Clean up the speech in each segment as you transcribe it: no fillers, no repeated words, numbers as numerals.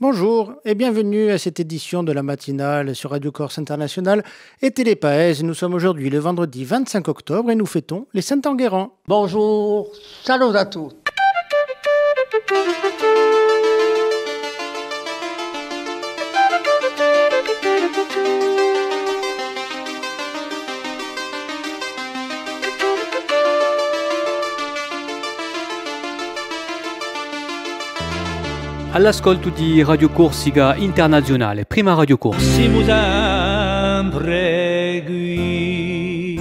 Bonjour et bienvenue à cette édition de la matinale sur Radio Corse International et Télépaèse. Nous sommes aujourd'hui le vendredi 25 octobre et nous fêtons les Saint-Enguerrand. Bonjour, salut à tous. All'ascolto di Radio Corsica Internazionale, prima Radio Corse. Siamo sempre qui.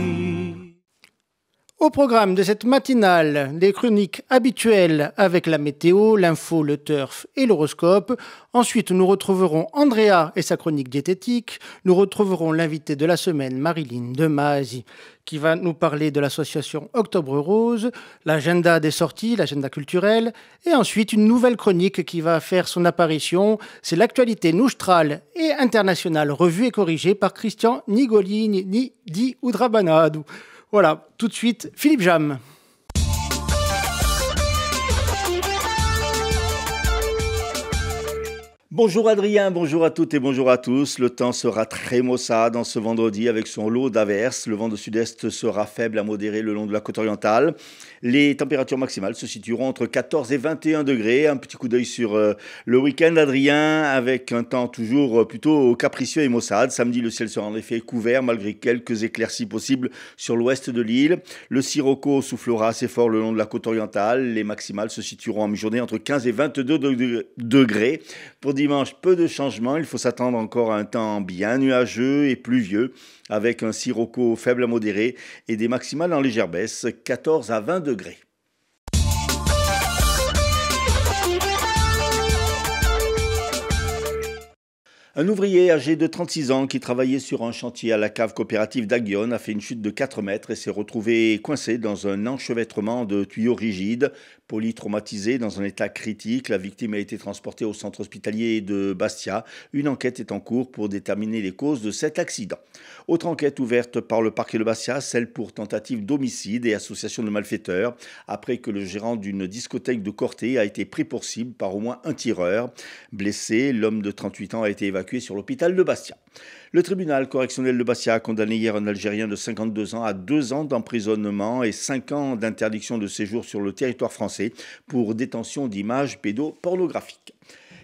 Au programme de cette matinale, des chroniques habituelles avec la météo, l'info, le turf et l'horoscope. Ensuite, nous retrouverons Andrea et sa chronique diététique. Nous retrouverons l'invité de la semaine, Marilyn Demasi, qui va nous parler de l'association Octobre Rose, l'agenda des sorties, l'agenda culturel. Et ensuite, une nouvelle chronique qui va faire son apparition. C'est l'actualité noustrale et internationale revue et corrigée par Christian Nigolini di Udrabanadu. Voilà, tout de suite, Philippe Jam. Bonjour Adrien, bonjour à toutes et bonjour à tous. Le temps sera très maussade en ce vendredi avec son lot d'averses. Le vent de sud-est sera faible à modéré le long de la côte orientale. Les températures maximales se situeront entre 14 et 21 degrés. Un petit coup d'œil sur le week-end, Adrien, avec un temps toujours plutôt capricieux et maussade. Samedi, le ciel sera en effet couvert malgré quelques éclaircies possibles sur l'ouest de l'île. Le sirocco soufflera assez fort le long de la côte orientale. Les maximales se situeront en mi-journée entre 15 et 22 degrés. Pour dimanche, peu de changements. Il faut s'attendre encore à un temps bien nuageux et pluvieux avec un sirocco faible à modéré et des maximales en légère baisse, 14 à 20 degrés. Un ouvrier âgé de 36 ans qui travaillait sur un chantier à la cave coopérative d'Aguillon a fait une chute de 4 mètres et s'est retrouvé coincé dans un enchevêtrement de tuyaux rigides. Polytraumatisé dans un état critique, la victime a été transportée au centre hospitalier de Bastia. Une enquête est en cours pour déterminer les causes de cet accident. Autre enquête ouverte par le parquet de Bastia, celle pour tentative d'homicide et association de malfaiteurs, après que le gérant d'une discothèque de Corté a été pris pour cible par au moins un tireur. Blessé, l'homme de 38 ans a été évacué sur l'hôpital de Bastia. Le tribunal correctionnel de Bastia a condamné hier un Algérien de 52 ans à 2 ans d'emprisonnement et 5 ans d'interdiction de séjour sur le territoire français pour détention d'images pédopornographiques.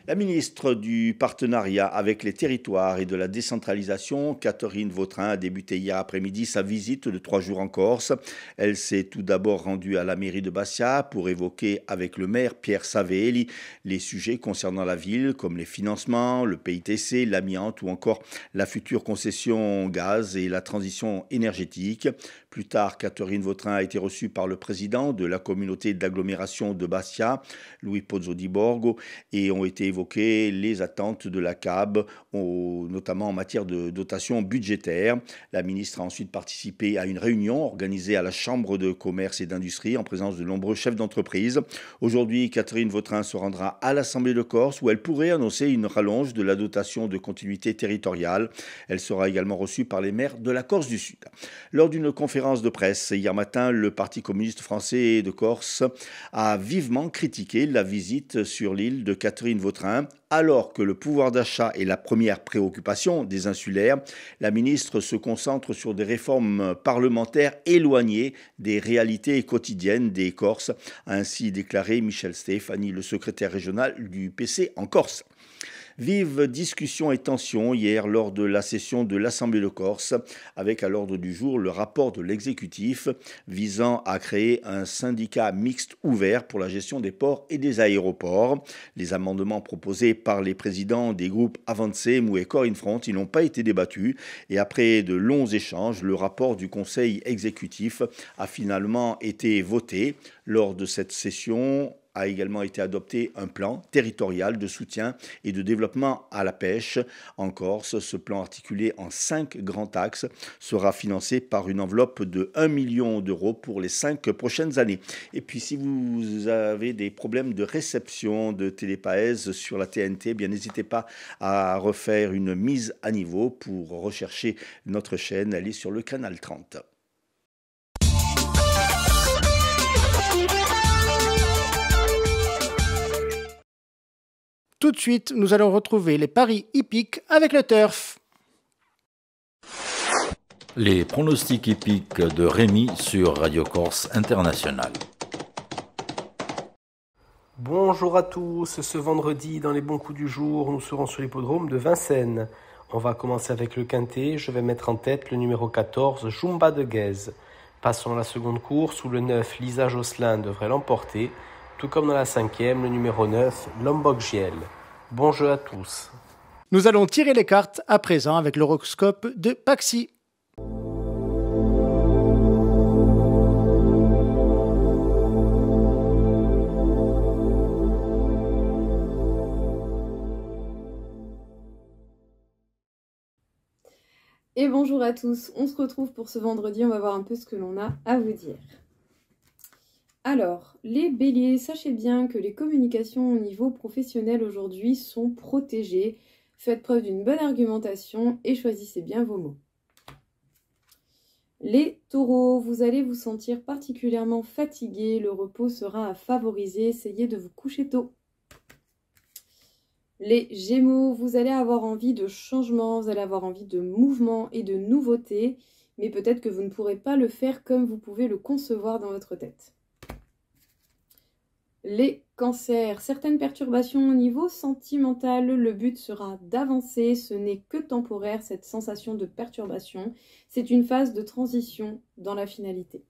La ministre du Partenariat avec les territoires et de la décentralisation, Catherine Vautrin, a débuté hier après-midi sa visite de 3 jours en Corse. Elle s'est tout d'abord rendue à la mairie de Bastia pour évoquer avec le maire Pierre Savelli les sujets concernant la ville comme les financements, le PITC, l'amiante ou encore la future concession gaz et la transition énergétique. Plus tard, Catherine Vautrin a été reçue par le président de la communauté d'agglomération de Bastia, Louis Pozzo di Borgo, et ont été évoquées les attentes de la CAB, notamment en matière de dotation budgétaire. La ministre a ensuite participé à une réunion organisée à la Chambre de commerce et d'industrie en présence de nombreux chefs d'entreprise. Aujourd'hui, Catherine Vautrin se rendra à l'Assemblée de Corse où elle pourrait annoncer une rallonge de la dotation de continuité territoriale. Elle sera également reçue par les maires de la Corse du Sud. Lors d'une conférence de presse hier matin, le Parti communiste français de Corse a vivement critiqué la visite sur l'île de Catherine Vautrin. Alors que le pouvoir d'achat est la première préoccupation des insulaires, la ministre se concentre sur des réformes parlementaires éloignées des réalités quotidiennes des Corses, a ainsi déclaré Michel Stéphanie, le secrétaire régional du PC en Corse. Vive discussion et tension hier lors de la session de l'Assemblée de Corse, avec à l'ordre du jour le rapport de l'exécutif visant à créer un syndicat mixte ouvert pour la gestion des ports et des aéroports. Les amendements proposés par les présidents des groupes Avancé, Mou et Corps in Front, ils n'ont pas été débattus et après de longs échanges, le rapport du Conseil exécutif a finalement été voté. Lors de cette session, a également été adopté un plan territorial de soutien et de développement à la pêche en Corse. Ce plan articulé en 5 grands axes sera financé par une enveloppe de 1 million d'euros pour les 5 prochaines années. Et puis si vous avez des problèmes de réception de Télépaèse sur la TNT, eh bien n'hésitez pas à refaire une mise à niveau pour rechercher notre chaîne. Elle est sur le canal 30. Tout de suite, nous allons retrouver les paris hippiques avec le turf. Les pronostics hippiques de Rémi sur Radio Corse International. Bonjour à tous, ce vendredi dans les bons coups du jour, nous serons sur l'hippodrome de Vincennes. On va commencer avec le quintet, je vais mettre en tête le numéro 14, Jumba de Guèze. Passons à la seconde course où le 9, Lisa Josselin devrait l'emporter, tout comme dans la cinquième, le numéro 9, Lombok Giel. Bon jeu à tous. Nous allons tirer les cartes à présent avec l'horoscope de Paxi. Et bonjour à tous, on se retrouve pour ce vendredi, on va voir un peu ce que l'on a à vous dire. Alors, les béliers, sachez bien que les communications au niveau professionnel aujourd'hui sont protégées. Faites preuve d'une bonne argumentation et choisissez bien vos mots. Les taureaux, vous allez vous sentir particulièrement fatigués, le repos sera à favoriser, essayez de vous coucher tôt. Les Gémeaux, vous allez avoir envie de changement, vous allez avoir envie de mouvement et de nouveauté, mais peut-être que vous ne pourrez pas le faire comme vous pouvez le concevoir dans votre tête. Les Cancers, certaines perturbations au niveau sentimental, le but sera d'avancer, ce n'est que temporaire cette sensation de perturbation, c'est une phase de transition dans la finalité.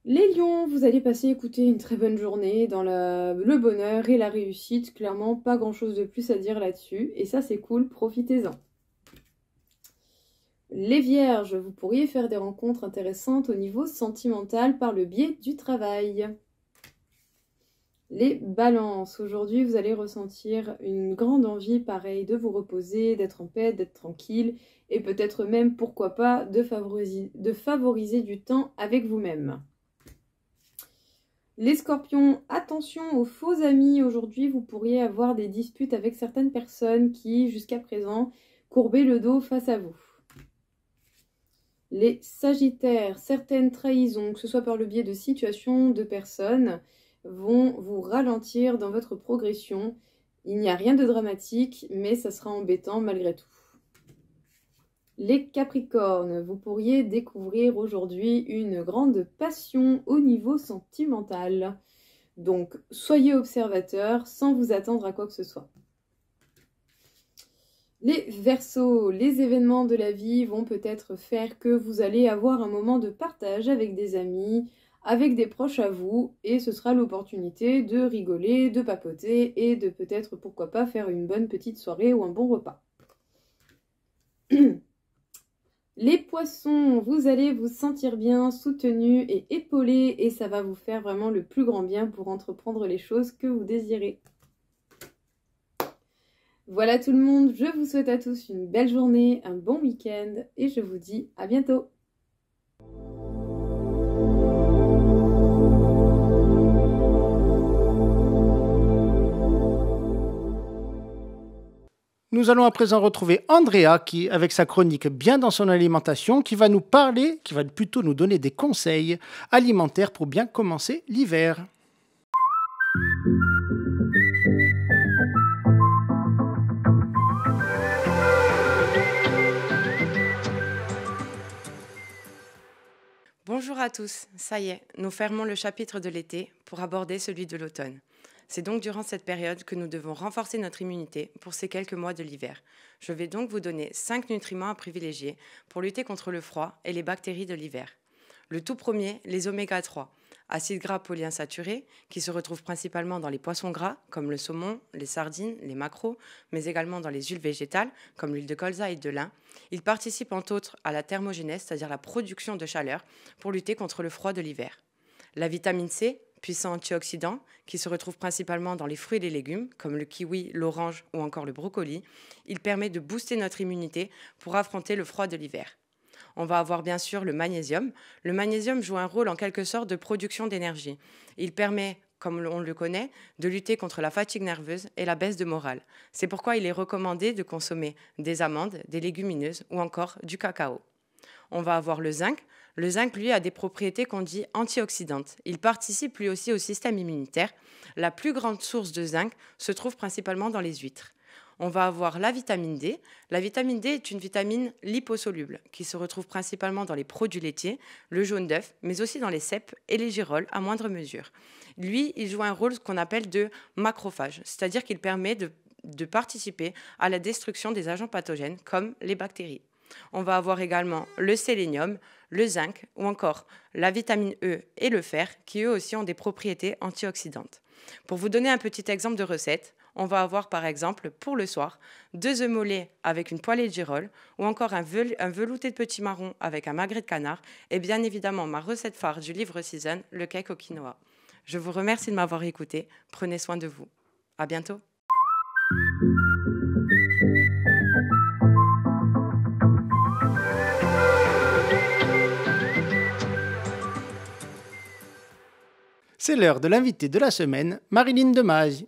Les lions, vous allez passer écouter une très bonne journée dans le bonheur et la réussite. Clairement, pas grand-chose de plus à dire là-dessus. Et ça, c'est cool, profitez-en. Les vierges, vous pourriez faire des rencontres intéressantes au niveau sentimental par le biais du travail. Les balances, aujourd'hui, vous allez ressentir une grande envie, pareil, de vous reposer, d'être en paix, d'être tranquille. Et peut-être même, pourquoi pas, de favoriser du temps avec vous-même. Les scorpions, attention aux faux amis. Aujourd'hui, vous pourriez avoir des disputes avec certaines personnes qui, jusqu'à présent, courbaient le dos face à vous. Les sagittaires, certaines trahisons, que ce soit par le biais de situations, de personnes, vont vous ralentir dans votre progression. Il n'y a rien de dramatique, mais ça sera embêtant malgré tout. Les Capricornes, vous pourriez découvrir aujourd'hui une grande passion au niveau sentimental. Donc, soyez observateurs sans vous attendre à quoi que ce soit. Les Verseaux, les événements de la vie vont peut-être faire que vous allez avoir un moment de partage avec des amis, avec des proches à vous, et ce sera l'opportunité de rigoler, de papoter et de peut-être, pourquoi pas, faire une bonne petite soirée ou un bon repas. Les poissons, vous allez vous sentir bien, soutenus et épaulés et ça va vous faire vraiment le plus grand bien pour entreprendre les choses que vous désirez. Voilà tout le monde, je vous souhaite à tous une belle journée, un bon week-end et je vous dis à bientôt. Nous allons à présent retrouver Andrea qui, avec sa chronique Bien dans son alimentation, qui va plutôt nous donner des conseils alimentaires pour bien commencer l'hiver. Bonjour à tous, ça y est, nous fermons le chapitre de l'été pour aborder celui de l'automne. C'est donc durant cette période que nous devons renforcer notre immunité pour ces quelques mois de l'hiver. Je vais donc vous donner 5 nutriments à privilégier pour lutter contre le froid et les bactéries de l'hiver. Le tout premier, les oméga 3, acides gras polyinsaturés qui se retrouvent principalement dans les poissons gras comme le saumon, les sardines, les maquereaux, mais également dans les huiles végétales comme l'huile de colza et de lin. Ils participent entre autres à la thermogénèse, c'est-à-dire la production de chaleur pour lutter contre le froid de l'hiver. La vitamine C, puissant antioxydant, qui se retrouve principalement dans les fruits et les légumes, comme le kiwi, l'orange ou encore le brocoli. Il permet de booster notre immunité pour affronter le froid de l'hiver. On va avoir bien sûr le magnésium. Le magnésium joue un rôle en quelque sorte de production d'énergie. Il permet, comme on le connaît, de lutter contre la fatigue nerveuse et la baisse de morale. C'est pourquoi il est recommandé de consommer des amandes, des légumineuses ou encore du cacao. On va avoir le zinc. Le zinc, lui, a des propriétés qu'on dit antioxydantes. Il participe lui aussi au système immunitaire. La plus grande source de zinc se trouve principalement dans les huîtres. On va avoir la vitamine D. La vitamine D est une vitamine liposoluble qui se retrouve principalement dans les produits laitiers, le jaune d'œuf, mais aussi dans les cèpes et les girolles à moindre mesure. Lui, il joue un rôle qu'on appelle de macrophage, c'est-à-dire qu'il permet de participer à la destruction des agents pathogènes comme les bactéries. On va avoir également le sélénium, le zinc ou encore la vitamine E et le fer qui eux aussi ont des propriétés antioxydantes. Pour vous donner un petit exemple de recette, on va avoir par exemple pour le soir 2 œufs mollets avec une poêlée de girolles ou encore un velouté de petits marrons avec un magret de canard et bien évidemment ma recette phare du livre Season, le cake au quinoa. Je vous remercie de m'avoir écouté. Prenez soin de vous. À bientôt. C'est l'heure de l'invité de la semaine, Marilyn Demasi.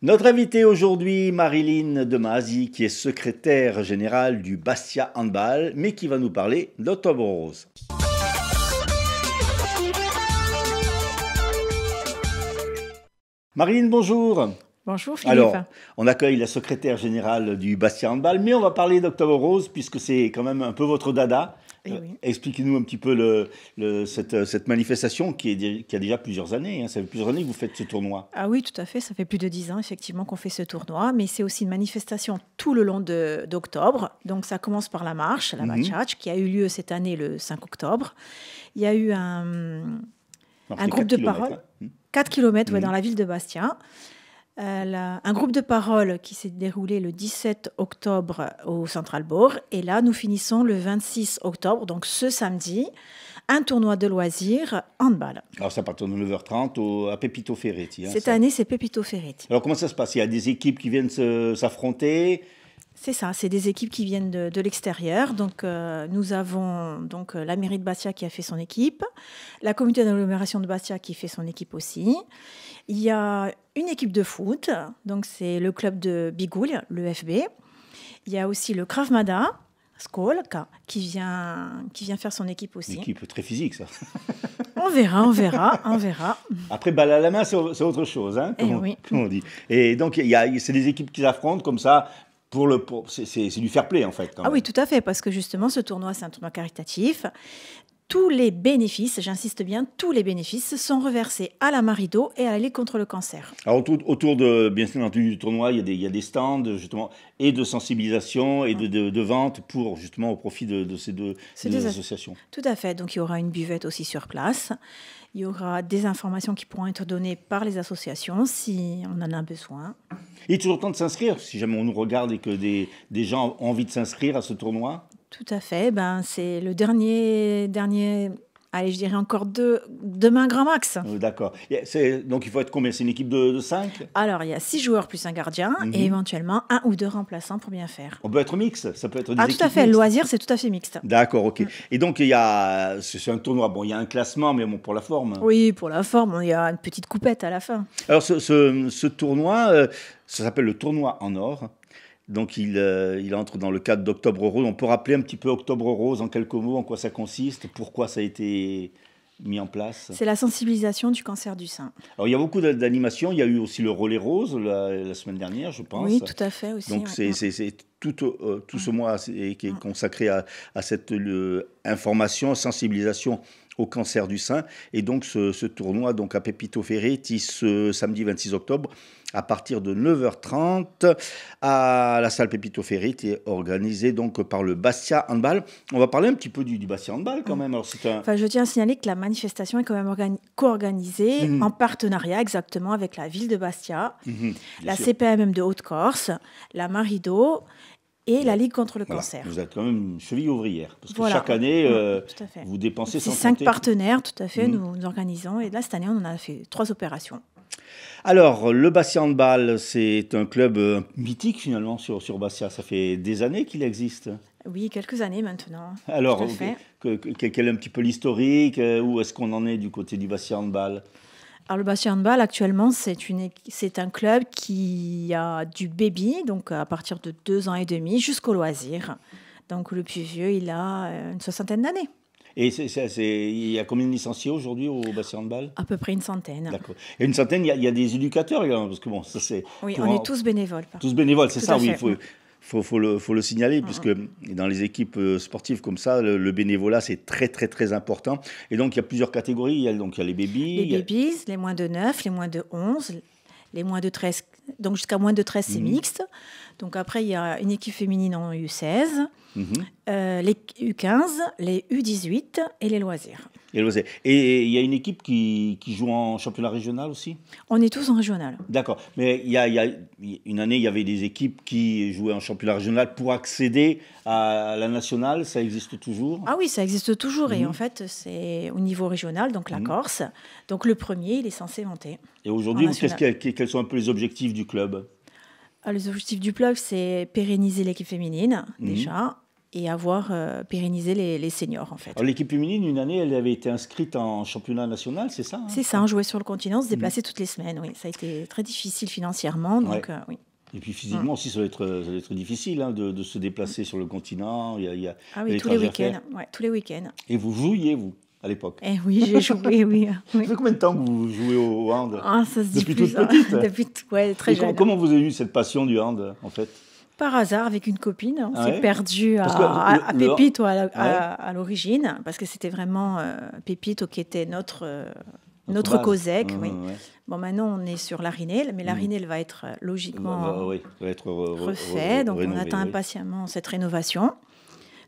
Notre invitée aujourd'hui, Marilyn Demasi, qui est secrétaire générale du Bastia Handball, mais qui va nous parler d'Octobre Rose. Marilyn, bonjour. Bonjour Philippe. Alors, on accueille la secrétaire générale du Bastia Handball, mais on va parler d'Octobre Rose puisque c'est quand même un peu votre dada. Oui. Expliquez-nous un petit peu cette manifestation qui a déjà plusieurs années. Ça fait plusieurs années que vous faites ce tournoi. Ah oui, tout à fait. Ça fait plus de 10 ans effectivement qu'on fait ce tournoi, mais c'est aussi une manifestation tout le long d'octobre. Donc ça commence par la marche, la Bachach, qui a eu lieu cette année le 5 octobre. Il y a eu un groupe de parole, 4 km dans la ville de Bastia. Un groupe de parole qui s'est déroulé le 17 octobre au Central Bourg. Et là, nous finissons le 26 octobre, donc ce samedi, un tournoi de loisirs handball. Alors, ça part de 9h30 à Pepito Ferretti. Cette année, c'est Pepito Ferretti. Alors, comment ça se passe? Il y a des équipes qui viennent s'affronter? C'est ça, c'est des équipes qui viennent de l'extérieur. Donc, nous avons la mairie de Bastia qui a fait son équipe, la communauté d'agglomération de Bastia qui fait son équipe aussi. Il y a une équipe de foot, donc c'est le club de Bigoul, le FB. Il y a aussi le Krav Maga, Skolka, qui vient faire son équipe aussi. Une équipe très physique, ça. On verra. Après, balle à la main, c'est autre chose, hein, comme on dit. Et donc, c'est des équipes qui s'affrontent comme ça. C'est du fair play, en fait. Oui, tout à fait, parce que justement, ce tournoi, c'est un tournoi caritatif. Tous les bénéfices, j'insiste bien, tous les bénéfices sont reversés à la Marido et à la Ligue contre le cancer. Alors, autour de, bien entendu, du tournoi, il y a des stands, justement, et de sensibilisation et de vente pour, justement, au profit de ces deux associations. Tout à fait. Donc, il y aura une buvette aussi sur place. Il y aura des informations qui pourront être données par les associations si on en a besoin. Il est toujours temps de s'inscrire, si jamais on nous regarde et que des gens ont envie de s'inscrire à ce tournoi. Tout à fait. C'est le dernier, allez, je dirais encore demain grand max. D'accord. Donc il faut être combien? C'est une équipe de 5? Alors, il y a 6 joueurs plus un gardien et éventuellement 1 ou 2 remplaçants pour bien faire. On peut être mixte? Ça peut être des équipes tout à fait. mixtes. Le loisir, c'est tout à fait mixte. D'accord, ok. Et donc, c'est un tournoi. Bon, il y a un classement, mais bon, pour la forme. Oui, pour la forme, il y a une petite coupette à la fin. Alors, ce tournoi, ça s'appelle le tournoi en or. Donc, il entre dans le cadre d'Octobre Rose. On peut rappeler un petit peu Octobre Rose en quelques mots, en quoi ça consiste, pourquoi ça a été mis en place? C'est la sensibilisation du cancer du sein. Alors, il y a beaucoup d'animations. Il y a eu aussi le relais rose la semaine dernière, je pense. Oui, tout à fait aussi. Donc, c'est tout ce mois qui est consacré à cette information, sensibilisation au cancer du sein. Et donc, ce tournoi donc, à Pepito Ferretti, ce samedi 26 octobre, à partir de 9h30 à la salle Pepito Ferretti, est organisé donc par le Bastia Handball. On va parler un petit peu du Bastia Handball quand même. Alors, je tiens à signaler que la manifestation est quand même co-organisée en partenariat exactement avec la ville de Bastia, la CPMM de Haute-Corse, la Marido et la Ligue contre le cancer. Vous êtes quand même une cheville ouvrière, parce que chaque année, vous dépensez sans compter. 5 partenaires, tout à fait, nous organisons. Et là, cette année, on en a fait 3 opérations. Alors, le Bastia Handball, c'est un club tout finalement sur Bastia. Ça fait des années qu'il existe. Oui, quelques années maintenant. Alors, quel est un petit peu l'historique? Où est-ce qu'on en est du côté du Bastia Handball? Alors, le Bastia Handball, actuellement, c'est un club qui a du baby, donc à partir de 2 ans et demi, jusqu'au loisir. Donc, le plus vieux, il a une 60aine d'années. Et il y a combien de licenciés aujourd'hui au bassin handball? À peu près une centaine. D'accord. Et une centaine, il y a des éducateurs également, parce que bon, ça c'est... Oui, on est tous bénévoles. Tous bénévoles, c'est ça, oui. Fait. Faut le signaler, puisque dans les équipes sportives comme ça, le bénévolat, c'est très, très, très important. Et donc, il y a plusieurs catégories. Il y a les babies. Les babies, les moins de 9, les moins de 11, les moins de 13. Donc, jusqu'à moins de 13, c'est mixte. Donc, après, il y a une équipe féminine en U16, les U15, les U18 et les loisirs. Et il y a une équipe qui joue en championnat régional aussi? On est tous en régional. D'accord. Mais il y a une année, il y avait des équipes qui jouaient en championnat régional pour accéder à la nationale. Ça existe toujours? Ah oui, ça existe toujours. Et en fait, c'est au niveau régional, donc la Corse. Donc le premier, il est censé monter. Et aujourd'hui, quels sont un peu les objectifs du club? Les objectifs du club, c'est pérenniser l'équipe féminine, déjà. Et avoir pérennisé les seniors, en fait. Alors, l'équipe féminine, une année, elle avait été inscrite en championnat national, c'est ça? C'est ça, on jouait sur le continent, se déplaçait toutes les semaines, oui. Ça a été très difficile financièrement, donc oui. Et puis physiquement aussi, ça va être difficile de se déplacer sur le continent. Ah oui, tous les week-ends. Ouais, tous les week-ends. Et vous jouiez, vous, à l'époque? Eh oui, j'ai joué, oui. Ça fait combien de temps que vous jouez au hand? Ça se dit depuis plus, toute petite? Depuis très jeune. Comment vous avez eu cette passion du hand, en fait? Par hasard, avec une copine, on s'est perdu à Pépite à l'origine, parce que c'était vraiment Pépite qui était notre COSEC. Oui. Bon, maintenant, on est sur l'Arinel, mais l'Arinel va être logiquement refait. Donc, on attend impatiemment cette rénovation.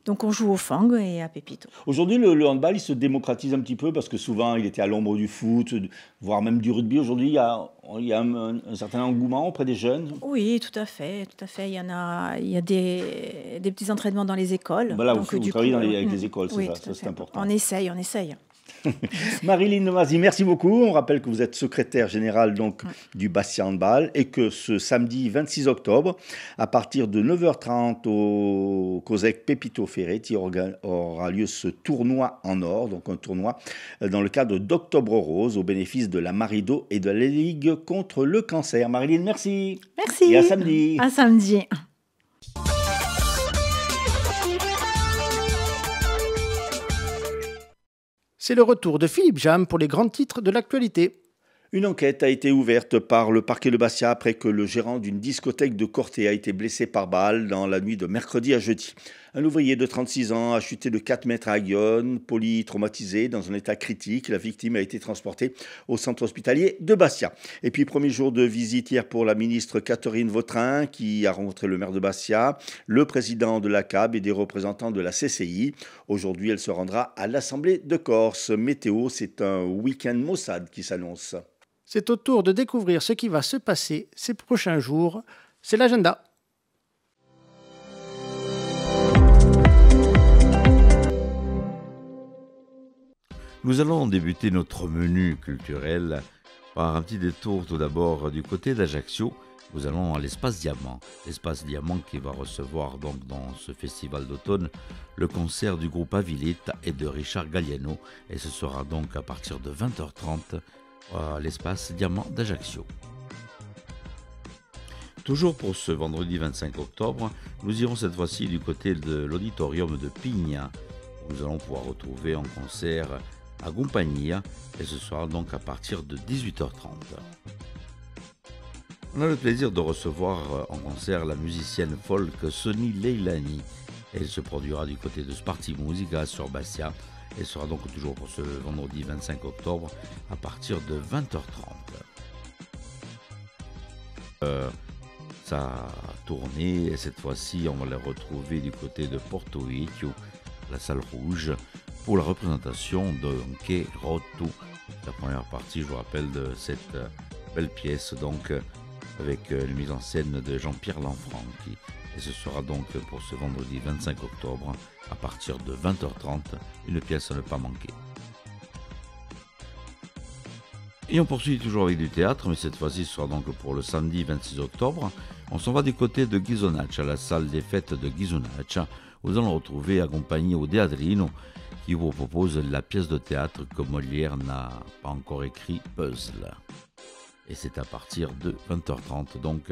Donc, on joue au Fang et à Pépito. Aujourd'hui, le handball, il se démocratise un petit peu parce que souvent, il était à l'ombre du foot, voire même du rugby. Aujourd'hui, il y a un certain engouement auprès des jeunes. Oui, tout à fait. Il y a des petits entraînements dans les écoles. Voilà, donc, vous travaillez avec les écoles, c'est ça, c'est important. On essaye. Marilyn Nomazy, merci beaucoup. On rappelle que vous êtes secrétaire générale du Bastia Handball et que ce samedi 26 octobre, à partir de 9h30 au COSEC Pépito Ferretti, aura lieu ce tournoi en or, donc un tournoi dans le cadre d'Octobre Rose au bénéfice de la Marido et de la Ligue contre le cancer. Marilyn, merci. Merci. Et à samedi. À samedi. C'est le retour de Philippe Jam pour les grands titres de l'actualité. Une enquête a été ouverte par le parquet de Bastia après que le gérant d'une discothèque de Corté a été blessé par balle dans la nuit de mercredi à jeudi. Un ouvrier de 36 ans a chuté de 4 mètres à Aguillon, polytraumatisé dans un état critique. La victime a été transportée au centre hospitalier de Bastia. Et puis, premier jour de visite hier pour la ministre Catherine Vautrin qui a rencontré le maire de Bastia, le président de la CAB et des représentants de la CCI. Aujourd'hui, elle se rendra à l'Assemblée de Corse. Météo, c'est un week-end maussade qui s'annonce. C'est au tour de découvrir ce qui va se passer ces prochains jours. C'est l'agenda. Nous allons débuter notre menu culturel par un petit détour tout d'abord du côté d'Ajaccio. Nous allons à l'Espace Diamant. L'Espace Diamant qui va recevoir donc dans ce festival d'automne le concert du groupe Avilita et de Richard Galliano. Et ce sera donc à partir de 20h30 à l'Espace Diamant d'Ajaccio. Toujours pour ce vendredi 25 octobre, nous irons cette fois-ci du côté de l'auditorium de Pigna, où nous allons pouvoir retrouver en concert à Compagnia, et ce sera donc à partir de 18h30. On a le plaisir de recevoir en concert la musicienne folk Sonny Leilani. Elle se produira du côté de Sparti Musica sur Bastia, et sera donc toujours pour ce vendredi 25 octobre à partir de 20h30. Sa tournée, et cette fois-ci, on va la retrouver du côté de Porto Vecchio, la salle rouge, pour la représentation de Che Rotto, la première partie, je vous rappelle, de cette belle pièce, donc avec la mise en scène de Jean-Pierre Lanfranchi. Et ce sera donc pour ce vendredi 25 octobre, à partir de 20h30, une pièce à ne pas manquer. Et on poursuit toujours avec du théâtre, mais cette fois-ci ce sera donc pour le samedi 26 octobre. On s'en va du côté de Ghisonaccia, à la salle des fêtes de Ghisonaccia, où nous allons retrouver accompagné au Deadrino, qui vous propose la pièce de théâtre que Molière n'a pas encore écrit, Puzzle. Et c'est à partir de 20h30, donc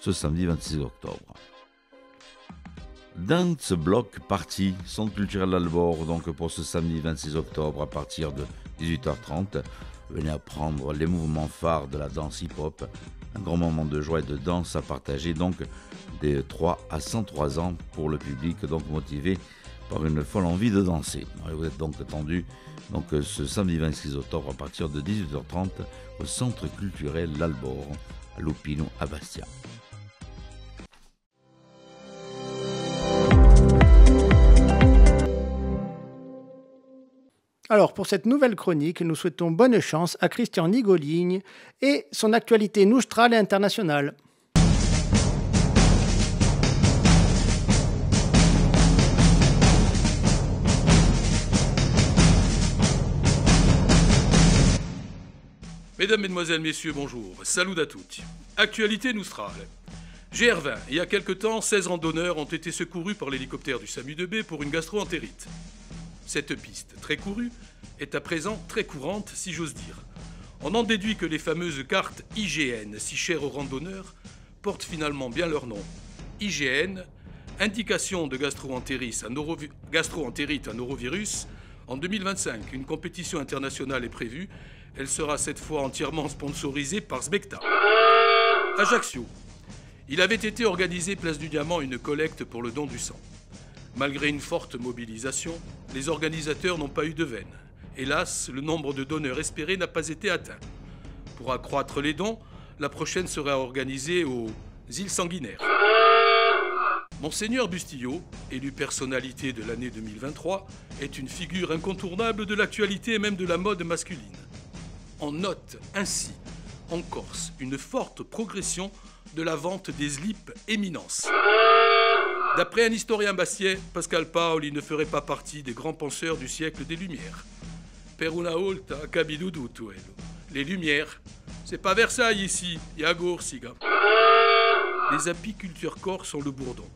ce samedi 26 octobre. Dance Block Party, centre culturel d'Albor, donc pour ce samedi 26 octobre à partir de 18h30. Venez apprendre les mouvements phares de la danse hip-hop. Un grand moment de joie et de danse à partager, donc des 3 à 103 ans pour le public, donc motivé par une folle envie de danser. Vous êtes donc attendu donc, ce samedi 26 octobre à partir de 18h30 au centre culturel d'Albor, à Lupino, à Bastia. Alors, pour cette nouvelle chronique, nous souhaitons bonne chance à Christian Nigoligne et son actualité nostrale et internationale. Mesdames, Mesdemoiselles, Messieurs, bonjour. Salut à toutes. Actualité nostrale. GR20. Il y a quelque temps, 16 randonneurs ont été secourus par l'hélicoptère du SAMU-2B pour une gastro-entérite. Cette piste, très courue, est à présent très courante, si j'ose dire. On en déduit que les fameuses cartes IGN, si chères aux randonneurs, portent finalement bien leur nom. IGN, indication de gastro-entérite à norovirus. En 2025, une compétition internationale est prévue. Elle sera cette fois entièrement sponsorisée par Sbecta. Ajaccio. Il avait été organisé place du Diamant une collecte pour le don du sang. Malgré une forte mobilisation, les organisateurs n'ont pas eu de veine. Hélas, le nombre de donneurs espérés n'a pas été atteint. Pour accroître les dons, la prochaine sera organisée aux îles Sanguinaires. Monseigneur Bustillo, élu personnalité de l'année 2023, est une figure incontournable de l'actualité et même de la mode masculine. On note ainsi, en Corse, une forte progression de la vente des slips éminence. D'après un historien bastiais, Pascal Paoli ne ferait pas partie des grands penseurs du siècle des Lumières. Per una volta cabidudu tuello. Les Lumières, c'est pas Versailles ici, Yagour Siga. Les apiculteurs corses ont le bourdon.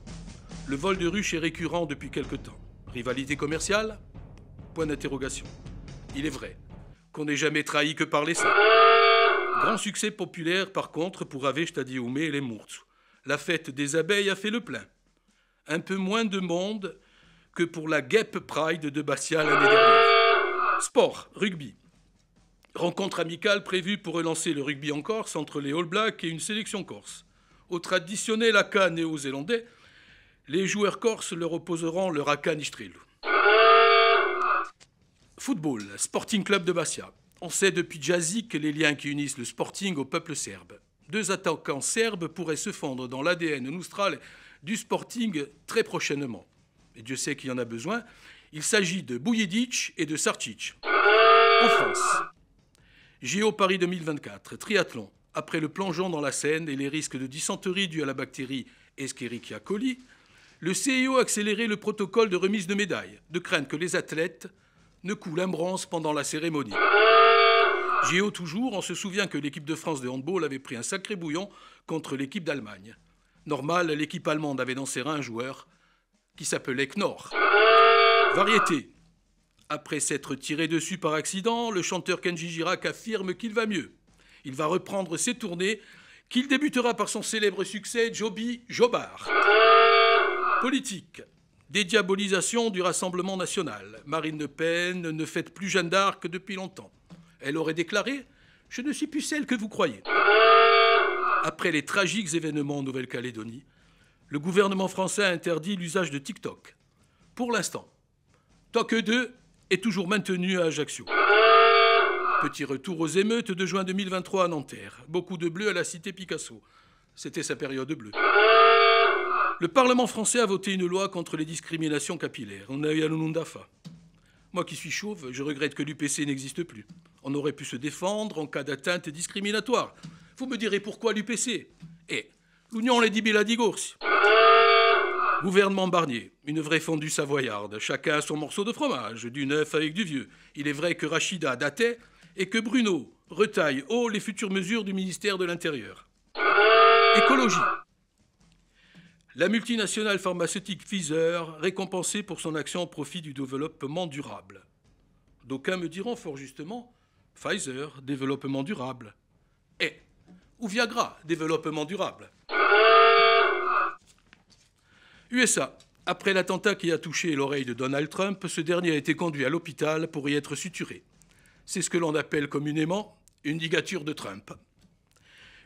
Le vol de ruches est récurrent depuis quelque temps. Rivalité commerciale ? Point d'interrogation. Il est vrai qu'on n'est jamais trahi que par les seins. Grand succès populaire par contre pour Ave Stadiumé et les Mourtsu. La fête des abeilles a fait le plein. Un peu moins de monde que pour la Guêpe Pride de Bastia l'année dernière. Sport, rugby. Rencontre amicale prévue pour relancer le rugby en Corse entre les All Blacks et une sélection corse. Au traditionnel haka néo-zélandais, les joueurs corses leur opposeront leur haka Nistrelu. Football, Sporting Club de Bastia. On sait depuis Jazik les liens qui unissent le Sporting au peuple serbe. 2 attaquants serbes pourraient se fondre dans l'ADN noustral du Sporting très prochainement. Et Dieu sait qu'il y en a besoin. Il s'agit de Bujedic et de Sarcic. En France, JO Paris 2024, triathlon. Après le plongeon dans la Seine et les risques de dysenterie dus à la bactérie Escherichia coli, le CIO a accéléré le protocole de remise de médailles, de crainte que les athlètes ne coulent un bronze pendant la cérémonie. JO toujours, on se souvient que l'équipe de France de handball avait pris un sacré bouillon contre l'équipe d'Allemagne. Normal, l'équipe allemande avait dans ses reins un joueur qui s'appelait Knorr. Variété. Après s'être tiré dessus par accident, le chanteur Kenji Girac affirme qu'il va mieux. Il va reprendre ses tournées, qu'il débutera par son célèbre succès Joby Jobard. Politique. Dédiabolisation du Rassemblement national. Marine Le Pen ne fête plus Jeanne d'Arc depuis longtemps. Elle aurait déclaré « Je ne suis plus celle que vous croyez ». Après les tragiques événements en Nouvelle-Calédonie, le gouvernement français a interdit l'usage de TikTok. Pour l'instant, TOC 2 est toujours maintenu à Ajaccio. Petit retour aux émeutes de juin 2023 à Nanterre. Beaucoup de bleu à la cité Picasso. C'était sa période bleue. Le Parlement français a voté une loi contre les discriminations capillaires. On a eu à l'Unundafa. Moi qui suis chauve, je regrette que l'UPC n'existe plus. On aurait pu se défendre en cas d'atteinte discriminatoire. Vous me direz pourquoi l'UPC ? L'Union les dibila di Gorsi. Gouvernement Barnier, une vraie fondue savoyarde. Chacun a son morceau de fromage, du neuf avec du vieux. Il est vrai que Rachida datait et que Bruno retaille haut les futures mesures du ministère de l'Intérieur. Écologie. La multinationale pharmaceutique Pfizer, récompensée pour son action au profit du développement durable. D'aucuns me diront fort justement, Pfizer, développement durable. Ou Viagra, développement durable. USA, Après l'attentat qui a touché l'oreille de Donald Trump, ce dernier a été conduit à l'hôpital pour y être suturé. C'est ce que l'on appelle communément une ligature de Trump.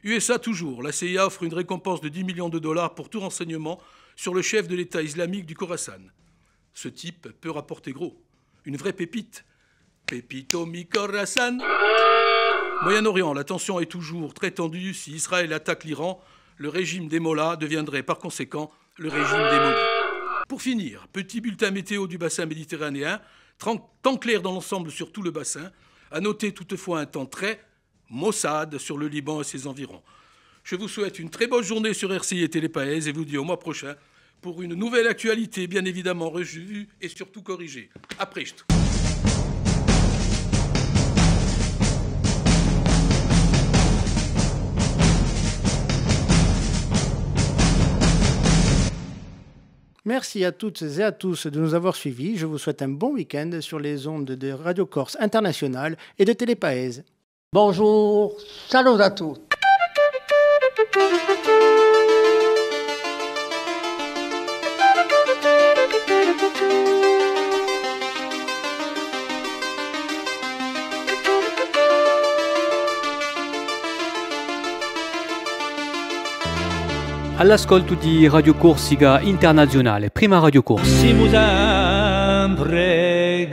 USA toujours, la CIA offre une récompense de 10 millions de dollars pour tout renseignement sur le chef de l'État islamique du Khorasan. Ce type peut rapporter gros. Une vraie pépite. Pépito mi Khorasan. Moyen-Orient, la tension est toujours très tendue. Si Israël attaque l'Iran, le régime des mollahs deviendrait par conséquent le régime des maudits. Pour finir, petit bulletin météo du bassin méditerranéen, temps clair dans l'ensemble sur tout le bassin, à noter toutefois un temps très maussade sur le Liban et ses environs. Je vous souhaite une très bonne journée sur RCI et Télépaèse et vous dis au mois prochain pour une nouvelle actualité bien évidemment revue et surtout corrigée. À presto. Merci à toutes et à tous de nous avoir suivis. Je vous souhaite un bon week-end sur les ondes de Radio Corse Internationale et de Télépaèse. Bonjour, salut à tous. All'ascolto di Radio Corsica Internazionale, prima Radio Corsa. Si mu sempre